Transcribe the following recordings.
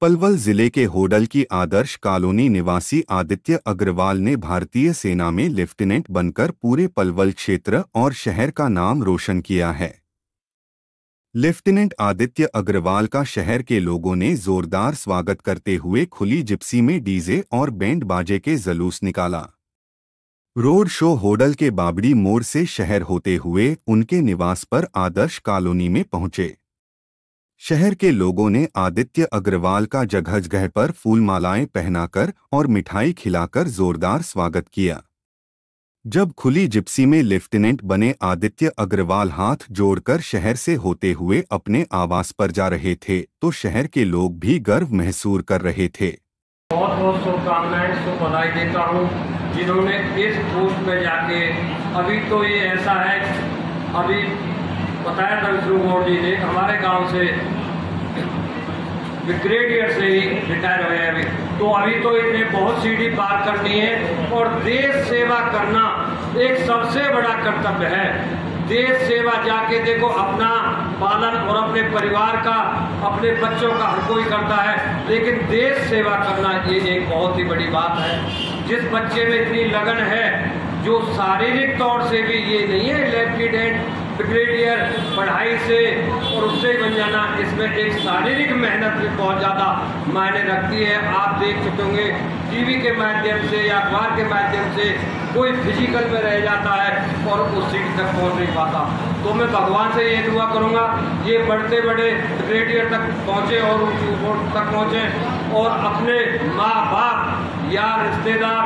पलवल जिले के होडल की आदर्श कॉलोनी निवासी आदित्य अग्रवाल ने भारतीय सेना में लेफ्टिनेंट बनकर पूरे पलवल क्षेत्र और शहर का नाम रोशन किया है। लेफ्टिनेंट आदित्य अग्रवाल का शहर के लोगों ने जोरदार स्वागत करते हुए खुली जिप्सी में डीजे और बैंड बाजे के जुलूस निकाला। रोड शो होडल के बाबड़ी मोड़ से शहर होते हुए उनके निवास पर आदर्श कॉलोनी में पहुंचे। शहर के लोगों ने आदित्य अग्रवाल का जगह जगह पर फूलमालाएं पहनाकर और मिठाई खिलाकर जोरदार स्वागत किया। जब खुली जिप्सी में लेफ्टिनेंट बने आदित्य अग्रवाल हाथ जोड़कर शहर से होते हुए अपने आवास पर जा रहे थे तो शहर के लोग भी गर्व महसूस कर रहे थे। बहुत बहुत शुभकामनाएं, शुभ बधाई देता हूँ जिन्होंने इस पोस्ट पे जाके, अभी तो ये ऐसा है, अभी बताया था विष्णु गौड़ जी ने, हमारे गांव से ब्रिगेडियर से ही रिटायर हुए अभी तो इन्हें बहुत सीढ़ी पार करनी है और देश सेवा करना एक सबसे बड़ा कर्तव्य है। देश सेवा जाके देखो, अपना पालन और अपने परिवार का, अपने बच्चों का हर कोई करता है, लेकिन देश सेवा करना ये एक बहुत ही बड़ी बात है। जिस बच्चे में इतनी लगन है, जो शारीरिक तौर से भी ये नहीं है लेफ्टिनेंट ब्रिगेडियर पढ़ाई से और उससे बन जाना, इसमें एक शारीरिक मेहनत भी बहुत ज़्यादा मायने रखती है। आप देख चुके होंगे टीवी के माध्यम से या अखबार के माध्यम से कोई फिजिकल में रह जाता है और उस सीट तक पहुंच नहीं पाता। तो मैं भगवान से ये दुआ करूंगा ये बढ़ते बड़े ब्रिगेडियर तक पहुंचे और तक पहुंचे और अपने माँ बाप या रिश्तेदार,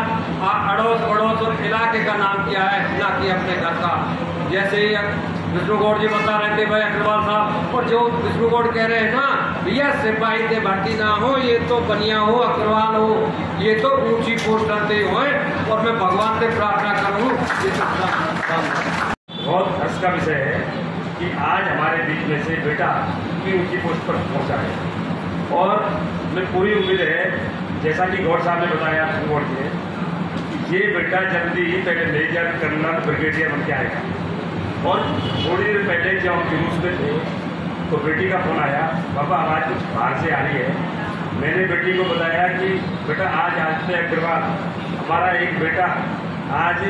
अड़ोस पड़ोस और इलाके का नाम किया है, ना कि अपने घर का। जैसे ही विष्णु गौड़ जी बता रहे थे भाई अग्रवाल साहब, और जो विष्णु गौड़ कह रहे हैं ना, भैया सिपाही से भर्ती ना हो, ये तो बनिया हो, अग्रवाल हो, ये तो ऊंची पोस्ट करते हो। और मैं भगवान से प्रार्थना करूँ, बहुत हर्ष का विषय है कि आज हमारे बीच में से बेटा इतनी ऊंची पोस्ट पर पहुंचा है और मैं पूरी उम्मीद है, जैसा कि गौड़ साहब ने बताया गौड़ जी, ये बेटा जल्दी ही पहले मेजर कर्नल ब्रिगेडियर बन के आएगा। और थोड़ी देर पहले जब हम जुलूस में थे तो बेटी का फोन आया, पापा आवाज़ कुछ बाहर से आ रही है। मैंने बेटी को बताया कि बेटा आज आदित्य अग्रवाल हमारा एक बेटा आज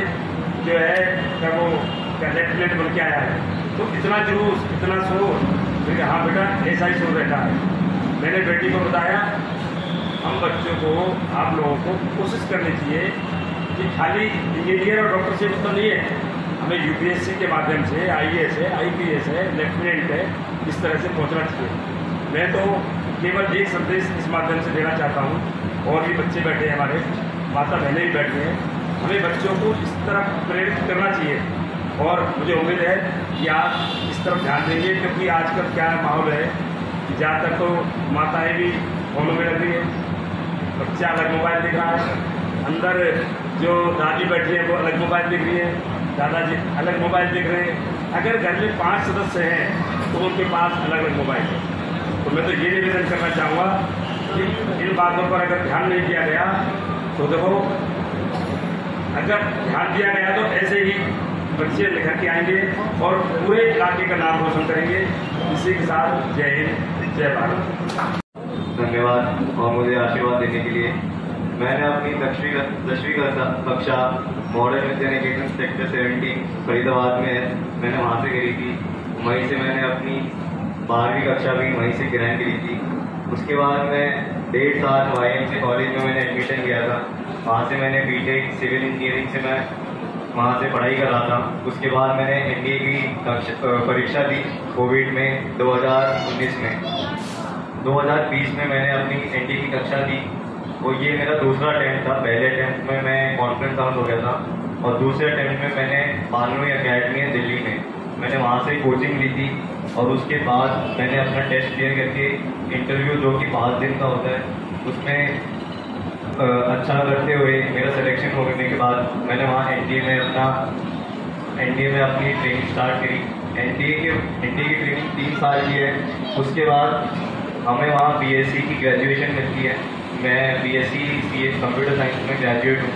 जो है क्या वो लेफ्टिनेंट बन के आया है। तो इतना जुलूस, इतना शोर, फिर हाँ बेटा ऐसा ही शोर रहता है। मैंने बेटी को बताया हम बच्चों को, आप लोगों को कोशिश करनी चाहिए कि खाली इंजीनियर और डॉक्टर से तो नहीं है, हमें यूपीएससी के माध्यम से आईएएस है, आईपीएस है, लेफ्टिनेंट है, इस तरह से पहुंचना चाहिए। मैं तो केवल एक संदेश इस माध्यम से देना चाहता हूं, और भी बच्चे बैठे हैं, हमारे माता बहनें भी बैठे हैं, हमें बच्चों को इस तरफ प्रेरित करना चाहिए। और मुझे उम्मीद है कि आप इस तरफ ध्यान देंगे, क्योंकि आजकल क्या माहौल है, ज़्यादातर तो माताएँ भी फोनों में लग रही है, बच्चा अलग मोबाइल दिख रहा है, अंदर जो दादी बैठी है वो अलग मोबाइल दिख रही है, दादाजी अलग मोबाइल देख रहे हैं। अगर घर में 5 सदस्य हैं तो उनके पास अलग अलग मोबाइल है। तो मैं तो ये निवेदन करना चाहूँगा कि इन बातों पर अगर ध्यान नहीं दिया गया तो देखो, अगर ध्यान दिया गया तो ऐसे ही बच्चे निखर के आएंगे और पूरे इलाके का नाम रोशन करेंगे। इसी के साथ जय हिंद, जय भारत। धन्यवाद और मुझे आशीर्वाद देने के लिए। मैंने अपनी 10वीं कक्षा मॉडल विद्या निकेतन सेक्टर 17 फरीदाबाद में है, मैंने वहाँ से करी थी। वहीं से मैंने अपनी 12वीं कक्षा भी वहीं से ग्रहण करी थी। उसके बाद मैं 1.5 साल YMCA कॉलेज में मैंने एडमिशन किया था। वहाँ से मैंने बीटेक सिविल इंजीनियरिंग से मैं वहाँ से पढ़ाई कर रहा था। उसके बाद मैंने NDA की परीक्षा दी कोविड में 2019 में। 2020 में मैंने अपनी NDA की कक्षा दी और ये मेरा दूसरा अटैम्प्ट था। पहले अटैम्प्ट में मैं कॉन्फ्रेंस आउट हो गया था और दूसरे अटैम्प्ट में मैंने बानवे अकेडमी है दिल्ली में, मैंने वहाँ से कोचिंग ली थी और उसके बाद मैंने अपना टेस्ट क्लियर करके इंटरव्यू जो कि 5 दिन का होता है उसमें अच्छा करते हुए मेरा सिलेक्शन होने के बाद मैंने वहाँ NDA में अपनी ट्रेनिंग स्टार्ट करी। NDA की ट्रेनिंग 3 साल की है। उसके बाद हमें वहाँ BSc की ग्रेजुएशन मिलती है। मैं BSc CS कंप्यूटर साइंस में ग्रेजुएट हूँ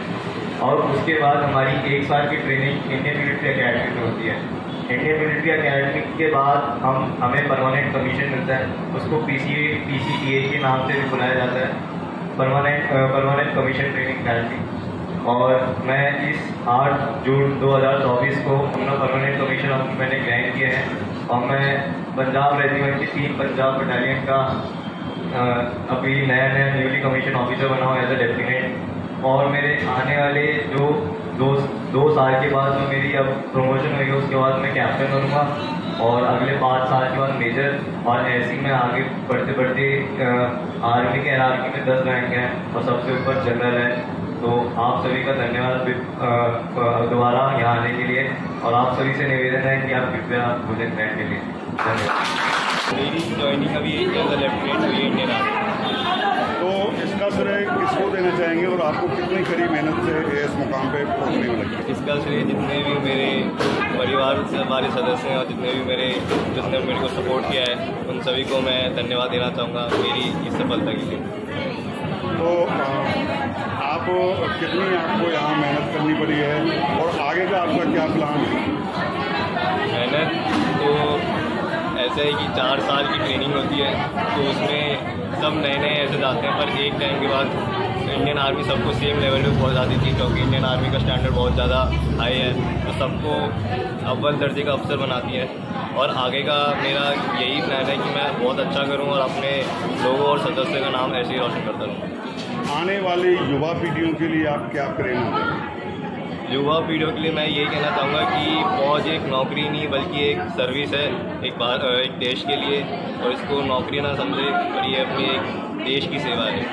और उसके बाद हमारी 1 साल की ट्रेनिंग इंडियन मिलिट्री अकेडमी में होती है। इंडियन मिलिट्री अकेडमी के बाद हमें परमानेंट कमीशन मिलता है, उसको PCTA के नाम से भी बुलाया जाता है, परमानेंट कमीशन ट्रेनिंग अकेडमी। और मैं इस 8 जून 2024 को अपना परमानेंट कमीशन मैंने ग्रहण किया है और मैं पंजाब रेजिमेंट की 3 पंजाब बटालियन का अभी नया न्यूली कमीशन ऑफिसर बना हूँ एज ए लेफ्टिनेंट। और मेरे आने वाले जो दो साल के बाद जो मेरी अब प्रमोशन हुई है उसके बाद मैं कैप्टन बनूँगा और अगले 5 साल के बाद मेजर, और ऐसे ही मैं आगे बढ़ते बढ़ते आर्मी के हायरार्की में 10 रैंक है और सबसे ऊपर जनरल है। तो आप सभी का धन्यवाद दोबारा यहाँ आने के लिए, और आप सभी से निवेदन है कि आप कृपया मुझे ग्रहण के लिए धन्यवाद। मेरी ज्वाइनिंग अभी एज ए लेफ्टिनेंट हुई है इंडियन आर्मी। तो इसका श्रेय किसको देना चाहेंगे और आपको कितनी कड़ी मेहनत से इस मुकाम पे पहुंचने में लगी? इसका श्रेय जितने भी मेरे परिवार से हमारे सदस्य हैं और जितने भी जिसने मेरे को सपोर्ट किया है उन सभी को मैं धन्यवाद देना चाहूँगा मेरी इस सफलता के लिए। तो कितनी आपको यहाँ मेहनत करनी पड़ी है और आगे का आपका क्या प्लान है? मेहनत तो ऐसा है कि 4 साल की ट्रेनिंग होती है, तो उसमें सब नए ऐसे जाते हैं, पर एक टाइम के बाद इंडियन आर्मी सबको सेम लेवल पे पहुँचा देती है, क्योंकि इंडियन आर्मी का स्टैंडर्ड बहुत ज़्यादा हाई है, तो सबको अव्वल दर्जे का अफसर बनाती है। और आगे का मेरा यही प्लान है कि मैं बहुत अच्छा करूं और अपने लोगों और सदस्यों का नाम ऐसे ही रोशन करता रहूँ। आने वाली युवा पीढ़ियों के लिए आप क्या प्रेरणा देंगे? युवा पीढ़ियों के लिए मैं यही कहना चाहूँगा कि फौज एक नौकरी नहीं बल्कि एक सर्विस है, एक देश के लिए, और इसको नौकरी ना समझे पर ये अपनी एक देश की सेवा है।